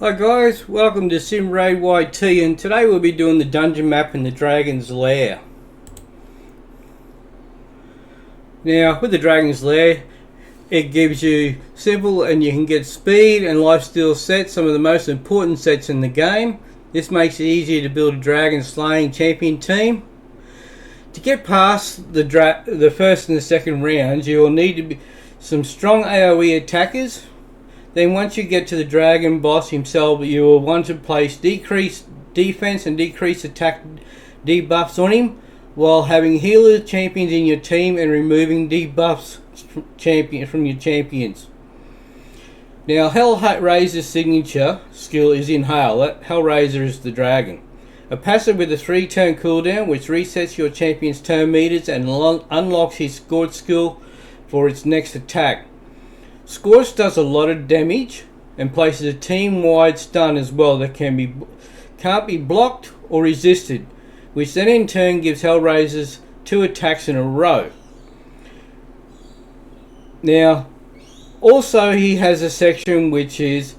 Hi guys, welcome to Sim Raid YT, and today we'll be doing the dungeon map in the Dragon's Lair. Now with the Dragon's Lair, it gives you simple and you can get speed and lifesteal sets, some of the most important sets in the game. This makes it easier to build a dragon slaying champion team. To get past the first and the second rounds, you will need to be some strong AoE attackers. Then once you get to the dragon boss himself, you will want to place decreased defense and decreased attack debuffs on him, while having healer champions in your team and removing debuffs from your champions. Now Hellraiser's signature skill is Inhale. Hellraiser is the dragon. A passive with a 3-turn cooldown which resets your champion's turn meters and unlocks his Scorch skill for its next attack. Scorch does a lot of damage and places a team-wide stun as well that can't be blocked or resisted, which then in turn gives Hellraisers 2 attacks in a row. Now, also he has a section which is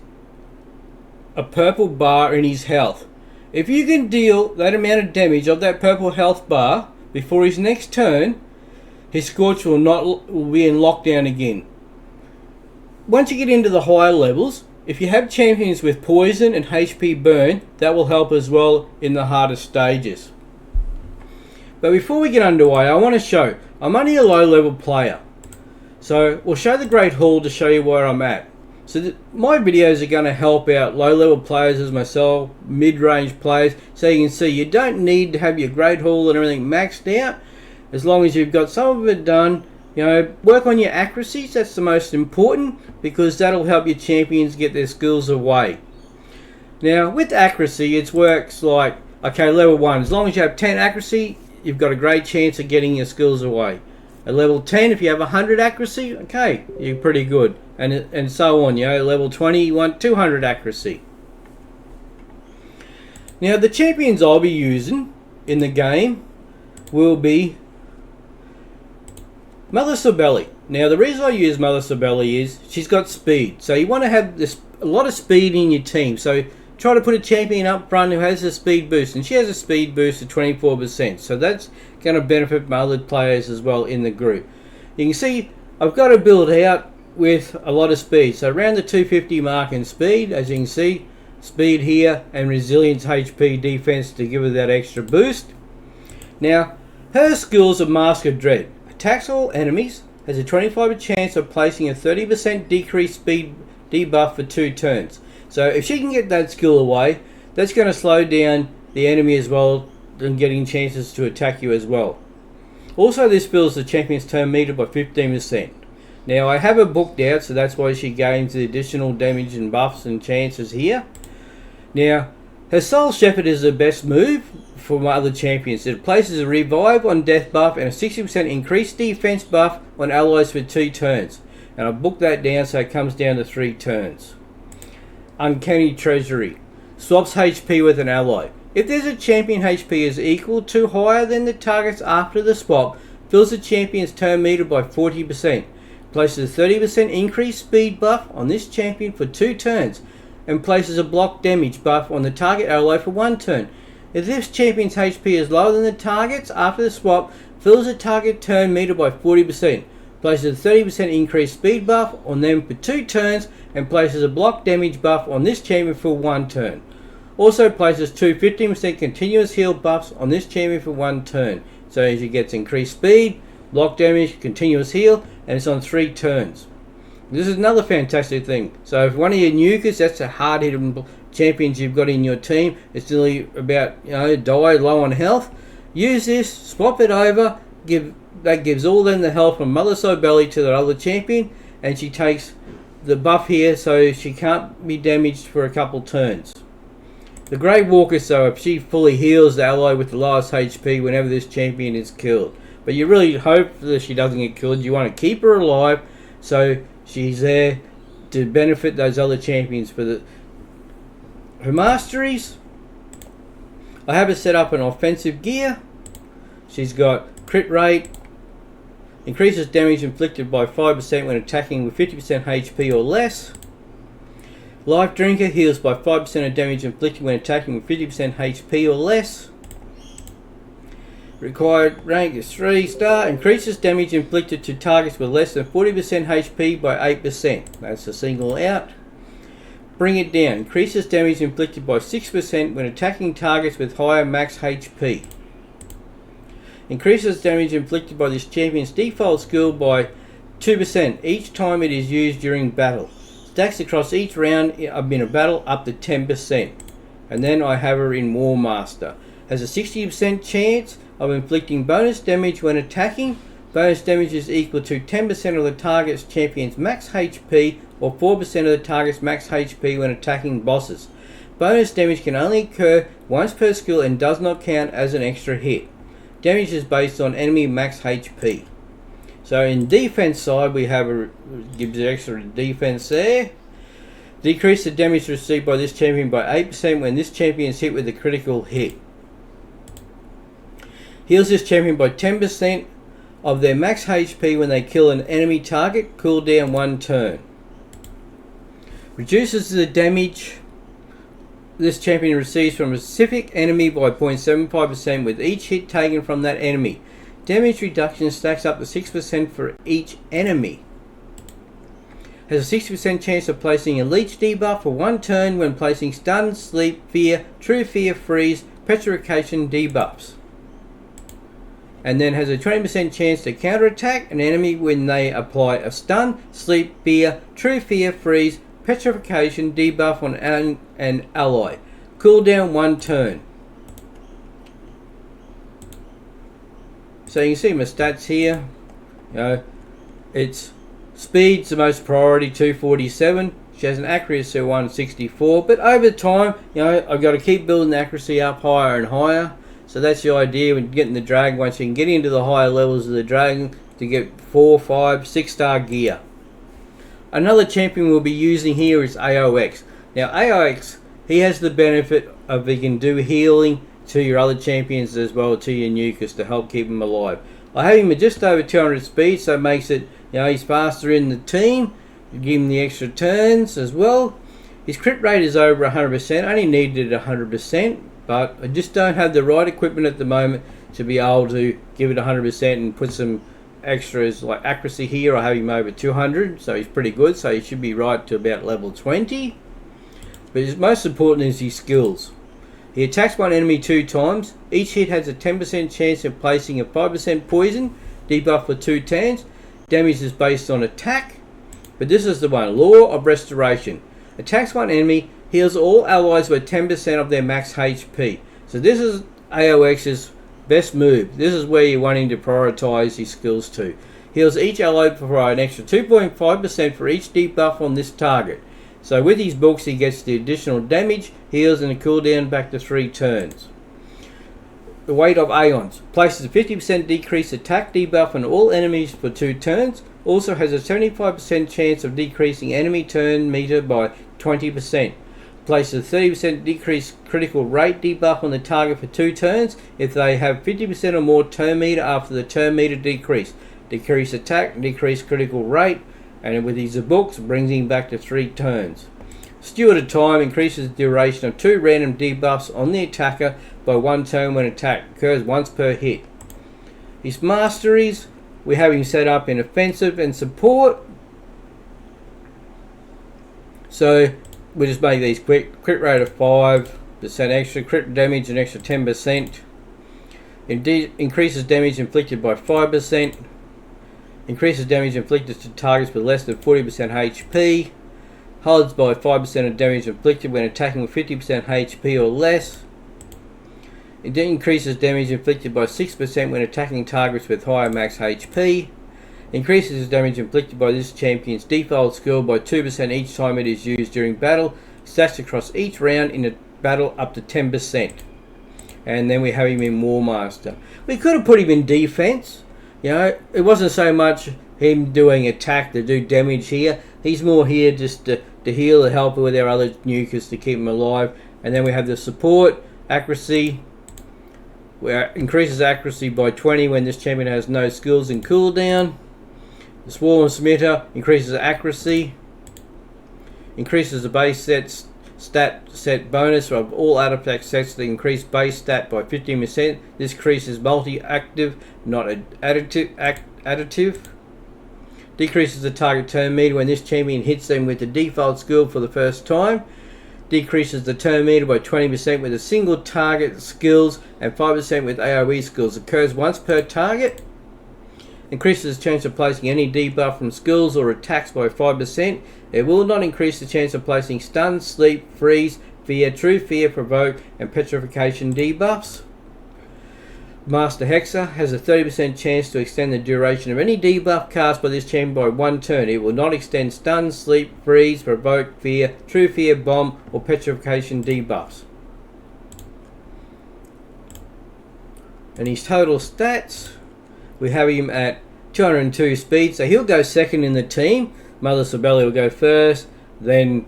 a purple bar in his health. If you can deal that amount of damage of that purple health bar before his next turn, his Scorch will be in lockdown again. Once you get into the higher levels, if you have champions with poison and HP burn, that will help as well in the harder stages. But before we get underway, I want to show, I'm only a low level player. So we'll show the Great Hall to show you where I'm at. So my videos are going to help out low level players as myself, mid-range players, so you can see you don't need to have your Great Hall and everything maxed out. As long as you've got some of it done, you know, work on your accuracies. That's the most important, because that'll help your champions get their skills away. Now with accuracy, it works like, okay, level 1, as long as you have 10 accuracy, you've got a great chance of getting your skills away. At level 10, if you have 100 accuracy, okay, you're pretty good, and so on. You know, level 20, you want 200 accuracy. Now the champions I'll be using in the game will be Mother Sabelli. Now the reason I use Mother Sabelli is she's got speed, so you want to have a lot of speed in your team. So try to put a champion up front who has a speed boost, and she has a speed boost of 24%, so that's going to benefit my other players as well in the group. You can see I've got to build out with a lot of speed, so around the 250 mark in speed. As you can see, speed here and resilience, HP, defense to give her that extra boost. Now her skills are Mask of Dread. Attacks all enemies, has a 25% chance of placing a 30% decreased speed debuff for 2 turns. So if she can get that skill away, that's going to slow down the enemy as well and getting chances to attack you as well. Also, this fills the champion's turn meter by 15%. Now I have her booked out, so that's why she gains the additional damage and buffs and chances here. Now her Soul Shepherd is the best move for my other champions. It places a revive on death buff and a 60% increased defense buff on allies for 2 turns. And I booked that down so it comes down to 3 turns. Uncanny Treasury swaps HP with an ally. If there's a champion HP is equal to higher than the target's after the swap, fills the champion's turn meter by 40%. Places a 30% increased speed buff on this champion for 2 turns, and places a block damage buff on the target ally for 1 turn. If this champion's HP is lower than the target's after the swap, fills the target turn meter by 40%, places a 30% increased speed buff on them for 2 turns, and places a block damage buff on this champion for 1 turn. Also places 2 15% continuous heal buffs on this champion for 1 turn. So as he gets increased speed, block damage, continuous heal, and it's on 3 turns. This is another fantastic thing. So if one of your nukers, that's a hard hitting champions you've got in your team, it's nearly about, you know, die low on health, use this, swap it over, that gives all them the health from Mother Sabelli to the other champion, and she takes the buff here so she can't be damaged for a couple turns. The Great Walker, so if she fully heals the ally with the lowest HP whenever this champion is killed. But you really hope that she doesn't get killed. You want to keep her alive so she's there to benefit those other champions. For her masteries, I have her set up in offensive gear. She's got crit rate, increases damage inflicted by 5% when attacking with 50% HP or less. Life Drinker heals by 5% of damage inflicted when attacking with 50% HP or less. Required rank is 3-star. Increases damage inflicted to targets with less than 40% HP by 8%. That's a single out. Bring It Down. Increases damage inflicted by 6% when attacking targets with higher max HP. Increases damage inflicted by this champion's default skill by 2% each time it is used during battle. Stacks across each round in a battle up to 10%. And then I have her in War Master. Has a 60% chance of inflicting bonus damage when attacking. Bonus damage is equal to 10% of the target's champion's max HP or 4% of the target's max HP when attacking bosses. Bonus damage can only occur once per skill and does not count as an extra hit. Damage is based on enemy max HP. So in defense side, we have gives extra defense there. Decrease the damage received by this champion by 8% when this champion is hit with a critical hit. Heals this champion by 10% of their max HP when they kill an enemy target. Cooldown 1 turn. Reduces the damage this champion receives from a specific enemy by 0.75% with each hit taken from that enemy. Damage reduction stacks up to 6% for each enemy. Has a 60% chance of placing a leech debuff for 1 turn when placing stun, sleep, fear, true fear, freeze, petrification debuffs. And then has a 20% chance to counterattack an enemy when they apply a stun, sleep, fear, true fear, freeze, petrification debuff on an ally. Cooldown 1 turn. So you can see my stats here. It's speed's the most priority, 247. She has an accuracy of 164. But over time, I've got to keep building the accuracy up higher and higher. So that's the idea when getting the dragon. Once you can get into the higher levels of the dragon to get 4, 5, 6-star gear. Another champion we'll be using here is AOX. Now AOX, he has the benefit of he can do healing to your other champions as well, to your nukers, to help keep them alive. I have him at just over 200 speed, so it makes it, he's faster in the team. Give him the extra turns as well. His crit rate is over 100%, only needed 100%, but I just don't have the right equipment at the moment to be able to give it 100% and put some extras like accuracy here. I have him over 200, so he's pretty good, so he should be right to about level 20. But his most important is his skills. He attacks one enemy 2 times. Each hit has a 10% chance of placing a 5% poison debuff for 2 turns. Damage is based on attack, but this is the one, Law of Restoration. Attacks one enemy, heals all allies with 10% of their max HP. So this is AOX's best move. This is where you're wanting to prioritize his skills to. Heals each ally for an extra 2.5% for each debuff on this target. So with his books he gets the additional damage, heals and a cooldown back to 3 turns. The Weight of Aeons. Places a 50% decreased attack debuff on all enemies for 2 turns. Also has a 75% chance of decreasing enemy turn meter by 20%. Places a 30% decreased critical rate debuff on the target for 2 turns if they have 50% or more turn meter after the turn meter decrease. Decrease attack, decrease critical rate, and with his books brings him back to 3 turns. Steward of Time increases the duration of 2 random debuffs on the attacker by 1 turn when attack occurs once per hit. His masteries, we have him set up in offensive and support. So we just make these quick. Crit rate of 5% extra, crit damage an extra 10%. Increases damage inflicted by 5%. Increases damage inflicted to targets with less than 40% HP. Holds by 5% of damage inflicted when attacking with 50% HP or less. It increases damage inflicted by 6% when attacking targets with higher max HP. Increases damage inflicted by this champion's default skill by 2% each time it is used during battle. Stacks across each round in a battle up to 10%. And then we have him in War Master. We could have put him in defense. It wasn't so much him doing attack to do damage here. He's more here just to heal and help with our other nukers to keep him alive. And then we have the support, accuracy, where increases accuracy by 20 when this champion has no skills and cooldown. The Swarm Smitter increases accuracy. Increases the base stat set bonus of all artifact sets to increase base stat by 15%. This increases multi-active, not additive. Decreases the target turn meter when this champion hits them with the default skill for the first time. Decreases the turn meter by 20% with a single target skills and 5% with AoE skills. Occurs once per target. Increases the chance of placing any debuff from skills or attacks by 5%. It will not increase the chance of placing stun, sleep, freeze, fear, true fear, provoke, and petrification debuffs. Master Hexer has a 30% chance to extend the duration of any debuff cast by this champion by 1 turn. It will not extend stun, sleep, freeze, provoke, fear, true fear, bomb, or petrification debuffs. And his total stats, we have him at 202 speed, so he'll go second in the team. Mother Sibeli will go first, then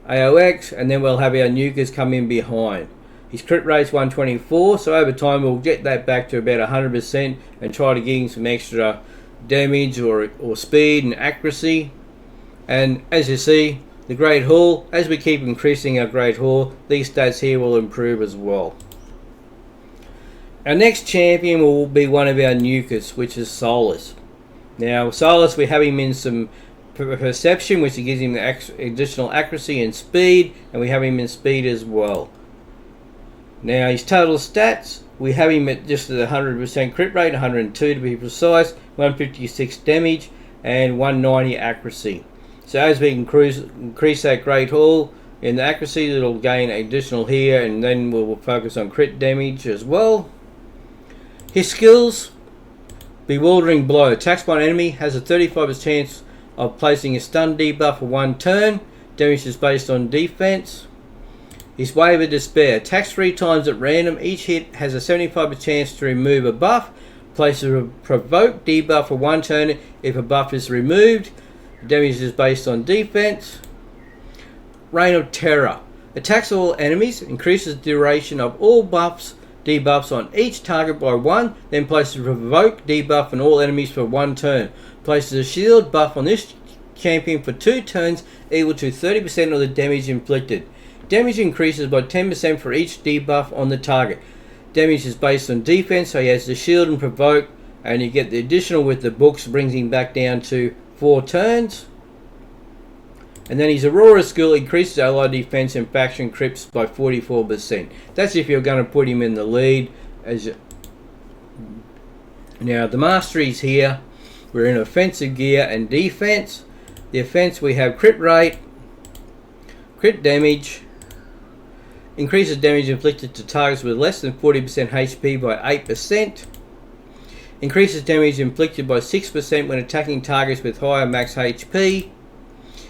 AOX, and then we'll have our nukers come in behind. His crit rate's 124, so over time we'll get that back to about 100% and try to give him some extra damage or speed and accuracy. And as you see, the Great Hall, as we keep increasing our Great Hall, these stats here will improve as well. Our next champion will be one of our nukers, which is Solus. Now, Solus, we have him in some perception, which gives him the additional accuracy and speed, and we have him in speed as well. Now, his total stats, we have him at just at 100% crit rate, 102 to be precise, 156 damage, and 190 accuracy. So as we increase that Great Hall in the accuracy, it'll gain additional here, and then we'll focus on crit damage as well. His skills, Bewildering Blow. Attacks by an enemy, has a 35% chance of placing a stun debuff for 1 turn. Damage is based on defense. His Wave of Despair. Attacks 3 times at random. Each hit has a 75% chance to remove a buff. Places a provoke debuff for 1 turn if a buff is removed. Damage is based on defense. Reign of Terror. Attacks all enemies. Increases the duration of all debuffs on each target by 1. Then places a provoke debuff on all enemies for 1 turn. Places a shield buff on this champion for 2 turns equal to 30% of the damage inflicted. Damage increases by 10% for each debuff on the target. Damage is based on defense, so he has the shield and provoke, and you get the additional with the books, brings him back down to 4 turns. And then his Aurora skill increases ally defense and faction crips by 44%. That's if you're going to put him in the lead. Now the masteries here, we're in offensive gear and defense. The offense, we have crit rate, crit damage, increases damage inflicted to targets with less than 40% HP by 8%. Increases damage inflicted by 6% when attacking targets with higher max HP.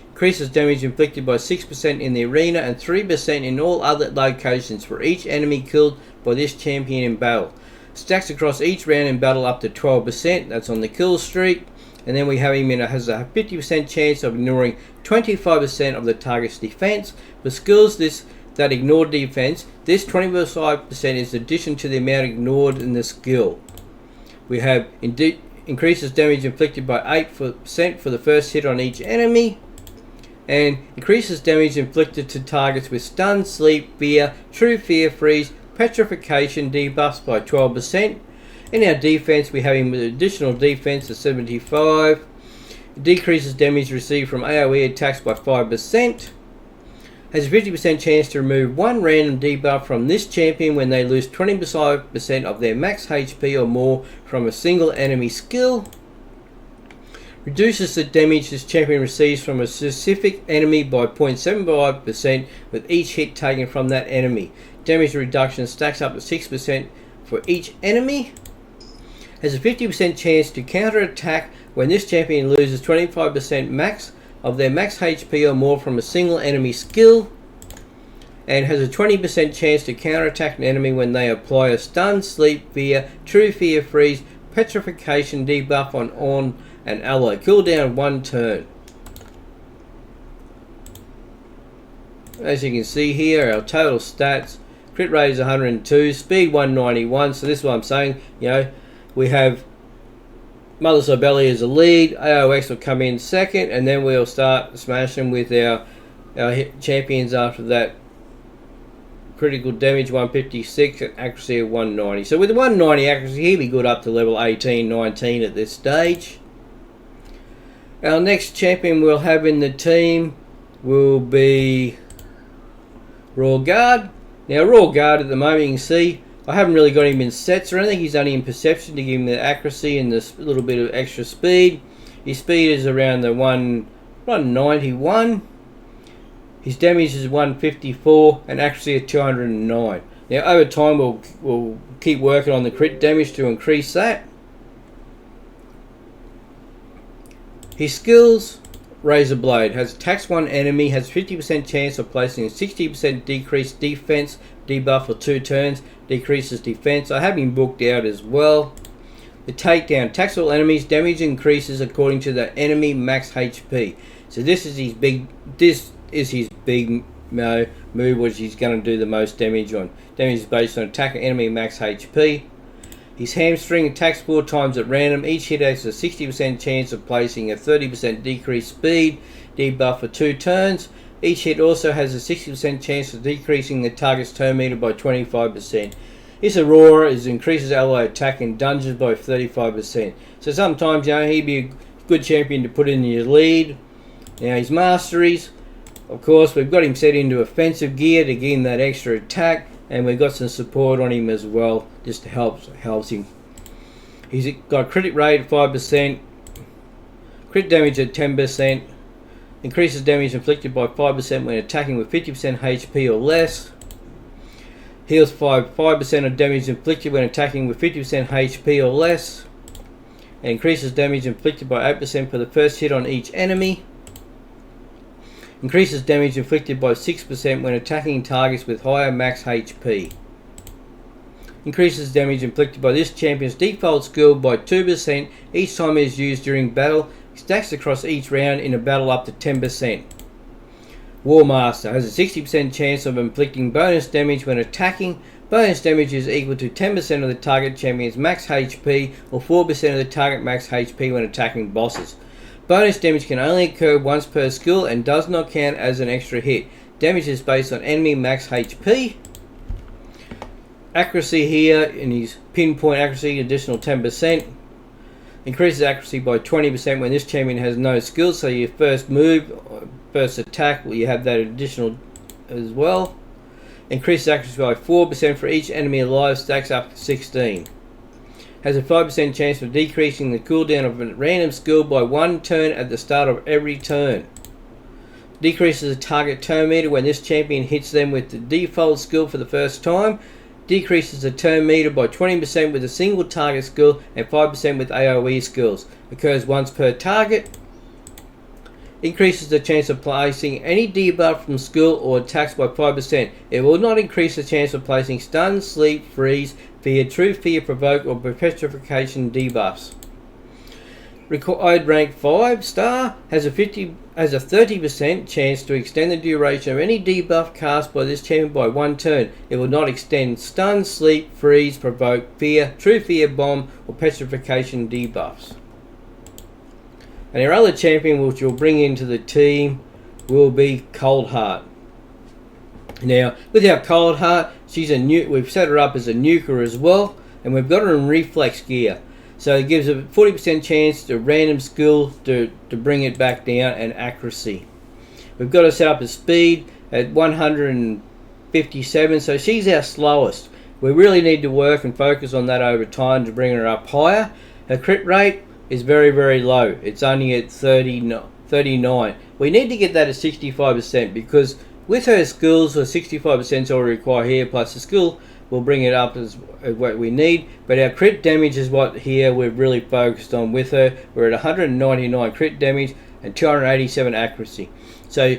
Increases damage inflicted by 6% in the arena and 3% in all other locations for each enemy killed by this champion in battle. Stacks across each round in battle up to 12%. That's on the kill streak. And then we have him has a 50% chance of ignoring 25% of the target's defense. For skills that ignore defense, this 25% is addition to the amount ignored in the skill. We have increases damage inflicted by 8% for the first hit on each enemy, and increases damage inflicted to targets with stun, sleep, fear, true fear, freeze, petrification debuffs by 12%. In our defense, we have him with additional defense of 75. Decreases damage received from AoE attacks by 5%. Has a 50% chance to remove 1 random debuff from this champion when they lose 25% of their max HP or more from a single enemy skill. Reduces the damage this champion receives from a specific enemy by 0.75% with each hit taken from that enemy. Damage reduction stacks up to 6% for each enemy. Has a 50% chance to counter attack when this champion loses 25% max of their max HP or more from a single enemy skill, and has a 20% chance to counterattack an enemy when they apply a stun, sleep, fear, true fear, freeze, petrification debuff on an ally. Cooldown 1 turn. As you can see here, our total stats, crit rate is 102, speed 191, so this is what I'm saying, we have Mother Sibeli as a lead, AOX will come in second, and then we'll start smashing with our Our champions after that, critical damage 156 and accuracy of 190. So with 190 accuracy, he'll be good up to level 18, 19 at this stage. Our next champion we'll have in the team will be Royal Guard. Now Royal Guard at the moment, you can see I haven't really got him in sets or anything. He's only in perception to give him the accuracy and this little bit of extra speed. His speed is around the 191. His damage is 154 and accuracy of 209. Now over time we'll keep working on the crit damage to increase that. His skills: Razor Blade has attacks one enemy, has 50% chance of placing a 60% decreased defense debuff for 2 turns, decreases defense. I have him booked out as well. The Takedown attacks all enemies, damage increases according to the enemy max HP. So this is his big move, which he's going to do the most damage on. Damage is based on attack enemy max HP. His Hamstring attacks 4 times at random. Each hit has a 60% chance of placing a 30% decreased speed debuff for 2 turns. Each hit also has a 60% chance of decreasing the target's turn meter by 25%. His Aurora increases ally attack in dungeons by 35%. So sometimes, you know, he'd be a good champion to put in your lead. Now his Masteries, of course, we've got him set into offensive gear to give him that extra attack. And we've got some support on him as well, just to helps him. He's got crit rate of 5%, crit damage at 10%, increases damage inflicted by 5% when attacking with 50% HP or less, heals 5% of damage inflicted when attacking with 50% HP or less, and increases damage inflicted by 8% for the first hit on each enemy. Increases damage inflicted by 6% when attacking targets with higher max HP. Increases damage inflicted by this champion's default skill by 2% each time it is used during battle. Stacks across each round in a battle up to 10%. War Master has a 60% chance of inflicting bonus damage when attacking. Bonus damage is equal to 10% of the target champion's max HP or 4% of the target max HP when attacking bosses. Bonus damage can only occur once per skill and does not count as an extra hit. Damage is based on enemy max HP. Accuracy here, in his pinpoint accuracy, additional 10%. Increases accuracy by 20% when this champion has no skills. So your first move, first attack, you have that additional as well. Increases accuracy by 4% for each enemy alive, stacks up to 16. Has a 5% chance of decreasing the cooldown of a random skill by 1 turn at the start of every turn. Decreases the target turn meter when this champion hits them with the default skill for the first time. Decreases the turn meter by 20% with a single target skill and 5% with AoE skills. Occurs once per target. Increases the chance of placing any debuff from skill or attacks by 5%. It will not increase the chance of placing stun, sleep, freeze, fear, true fear, provoke, or petrification debuffs. Required rank 5 star has a 30% chance to extend the duration of any debuff cast by this champion by 1 turn. It will not extend stun, sleep, freeze, provoke, fear, true fear, bomb, or petrification debuffs. And our other champion which we'll bring into the team will be Cold Heart. Now, with our Cold Heart, we've set her up as a nuker as well, and we've got her in reflex gear. So it gives a 40% chance to random skill to bring it back down, and accuracy. We've got her set up as speed at 157, so she's our slowest. We really need to work and focus on that over time to bring her up higher. Her crit rate is very, very low. It's only at 39. We need to get that at 65% because with her skills, her 65% is already required here, plus the skill will bring it up as what we need. But our crit damage is what here we're really focused on with her. We're at 199 crit damage and 287 accuracy. So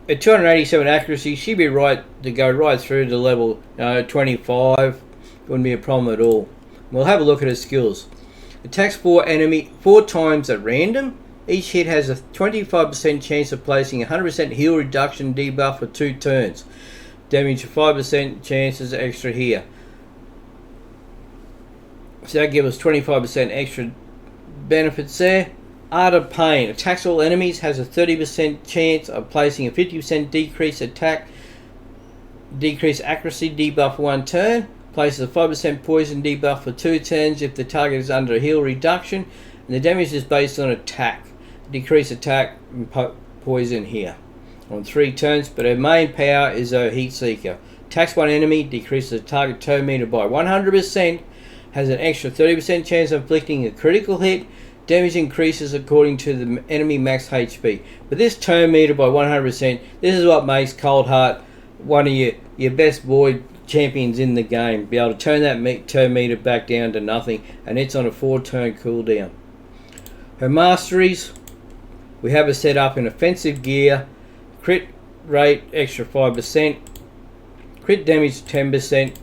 at 287 accuracy, she'd be right to go right through to level 25. Wouldn't be a problem at all. We'll have a look at her skills. Attacks 4 times at random. Each hit has a 25% chance of placing a 100% heal reduction debuff for 2 turns. Damage 5% chances extra here. So that gives us 25% extra benefits there. Art of Pain. Attacks all enemies. Has a 30% chance of placing a 50% decrease attack, decrease accuracy debuff for 1 turn. Places a 5% poison debuff for 2 turns if the target is under a heal reduction. And the damage is based on attack. Decrease attack and poison here on 3 turns. But her main power is her Heat Seeker. Attacks one enemy. Decreases the target turn meter by 100%. Has an extra 30% chance of inflicting a critical hit. Damage increases according to the enemy max HP. But this turn meter by 100%, this is what makes Coldheart one of your best void champions in the game. Be able to turn that turn meter back down to nothing, and it's on a 4-turn cooldown. Her masteries, we have her set up in offensive gear, crit rate extra 5%, crit damage 10%,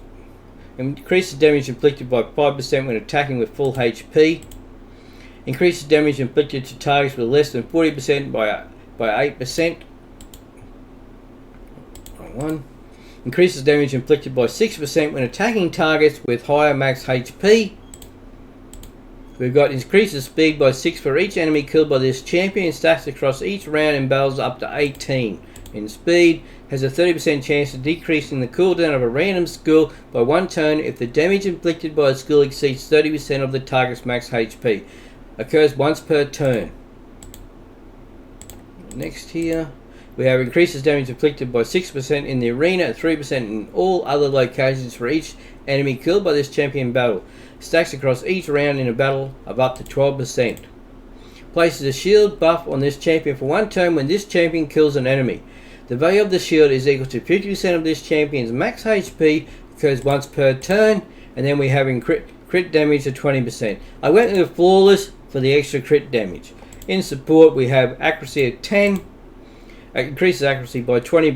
increases damage inflicted by 5% when attacking with full HP. Increases damage inflicted to targets with less than 40% by 8%. Increases damage inflicted by 6% when attacking targets with higher max HP. We've got increases speed by 6 for each enemy killed by this champion. Stacks across each round in battles up to 18. In speed, has a 30% chance of decreasing the cooldown of a random skill by 1 turn if the damage inflicted by a skill exceeds 30% of the target's max HP. Occurs once per turn. Next here, we have increases damage inflicted by 6% in the arena and 3% in all other locations for each enemy killed by this champion battle. Stacks across each round in a battle of up to 12%. Places a shield buff on this champion for 1 turn when this champion kills an enemy. The value of the shield is equal to 50% of this champion's max HP. Occurs once per turn. And then we have crit damage of 20%. I went with flawless for the extra crit damage. In support, we have accuracy at 10. Increases accuracy by 20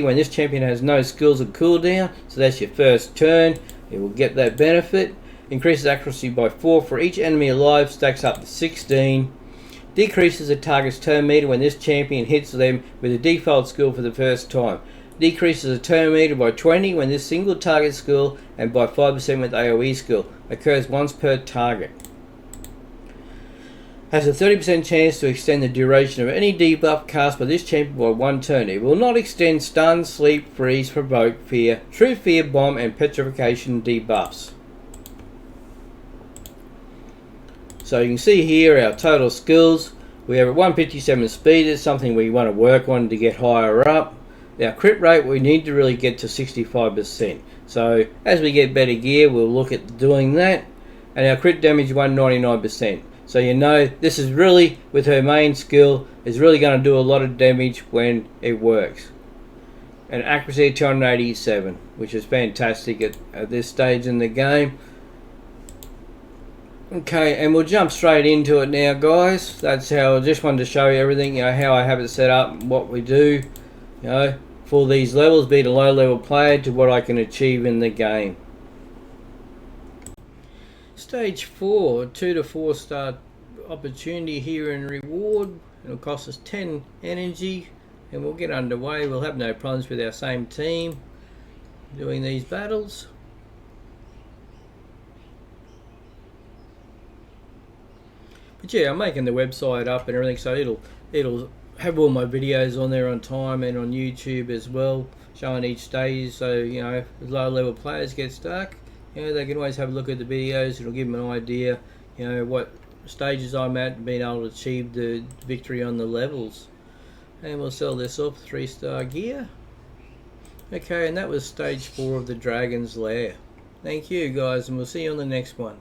when this champion has no skills or cooldown. So that's your first turn. You will get that benefit. Increases accuracy by 4 for each enemy alive. Stacks up to 16. Decreases the target's turn meter when this champion hits them with a default skill for the first time. Decreases the turn meter by 20 when this single target skill and by 5% with AoE skill. Occurs once per target. Has a 30% chance to extend the duration of any debuff cast by this champion by 1 turn. It will not extend stun, sleep, freeze, provoke, fear, true fear, bomb and petrification debuffs. So you can see here our total skills. We have a 157 speed. It's something we want to work on to get higher up. Our crit rate, we need to really get to 65%. So as we get better gear, we'll look at doing that. And our crit damage 199%. So you know this is really, with her main skill, is really going to do a lot of damage when it works. And accuracy of 287, which is fantastic at this stage in the game. Okay, and we'll jump straight into it now, guys. That's how I just wanted to show you everything, how I have it set up, what we do, for these levels, be a low level player to what I can achieve in the game. Stage 4, 2 to 4 star opportunity here in reward. It'll cost us 10 energy, and we'll get underway. We'll have no problems with our same team doing these battles. But yeah, I'm making the website up and everything, so it'll have all my videos on there on time and on YouTube as well, showing each stage. So if low level players get stuck, they can always have a look at the videos. It'll give them an idea, what stages I'm at and being able to achieve the victory on the levels. And we'll sell this off, 3-star gear. Okay, and that was stage 4 of the Dragon's Lair. Thank you guys, and we'll see you on the next one.